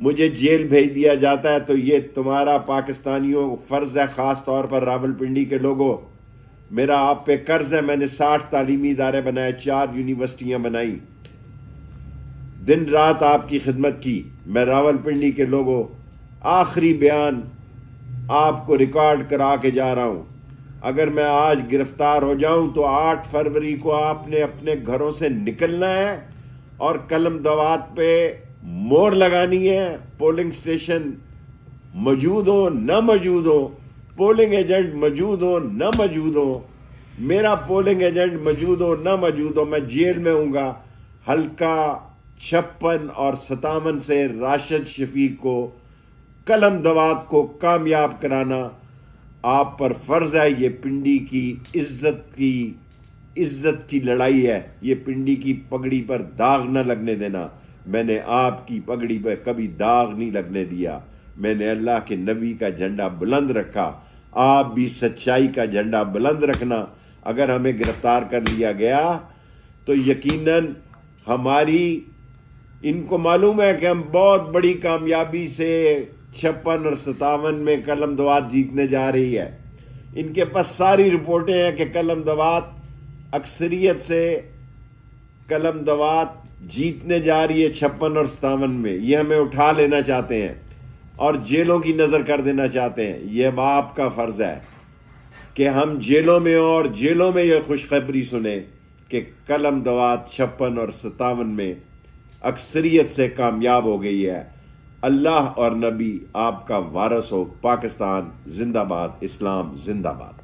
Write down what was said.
مجھے جیل بھیج دیا جاتا ہے تو یہ تمہارا پاکستانیوں فرض ہے، خاص طور پر راولپنڈی کے لوگوں، میرا آپ پہ قرض ہے۔ میں نے 60 تعلیمی ادارے بنائے، 4 یونیورسٹیاں بنائی، دن رات آپ کی خدمت کی۔ میں راولپنڈی کے لوگوں آخری بیان آپ کو ریکارڈ کرا کے جا رہا ہوں، اگر میں آج گرفتار ہو جاؤں تو 8 فروری کو آپ نے اپنے گھروں سے نکلنا ہے اور قلم دوات پہ مور لگانی ہے۔ پولنگ سٹیشن موجود ہو نہ موجود ہو، پولنگ ایجنٹ موجود ہو نہ موجود ہو، میرا پولنگ ایجنٹ موجود ہو نہ موجود ہو، میں جیل میں ہوں گا۔ حلقہ 56 اور 57 سے راشد شفیق کو قلم دوات کو کامیاب کرانا آپ پر فرض ہے۔ یہ پنڈی کی عزت کی لڑائی ہے، یہ پنڈی کی پگڑی پر داغ نہ لگنے دینا۔ میں نے آپ کی پگڑی پہ کبھی داغ نہیں لگنے دیا، میں نے اللہ کے نبی کا جھنڈا بلند رکھا، آپ بھی سچائی کا جھنڈا بلند رکھنا۔ اگر ہمیں گرفتار کر لیا گیا تو یقیناً ان کو معلوم ہے کہ ہم بہت بڑی کامیابی سے 56 اور 57 میں قلم دوات جیتنے جا رہی ہے۔ ان کے پاس ساری رپورٹیں ہیں کہ قلم دوات اکثریت سے قلم دوات جیتنے جا رہی ہے 56 اور 57 میں۔ یہ ہمیں اٹھا لینا چاہتے ہیں اور جیلوں کی نظر کر دینا چاہتے ہیں۔ یہ آپ کا فرض ہے کہ ہم جیلوں میں ہوں اور جیلوں میں یہ خوشخبری سنیں کہ قلم دوات 56 اور 57 میں اکثریت سے کامیاب ہو گئی ہے۔ اللہ اور نبی آپ کا وارث ہو۔ پاکستان زندہ باد، اسلام زندہ باد۔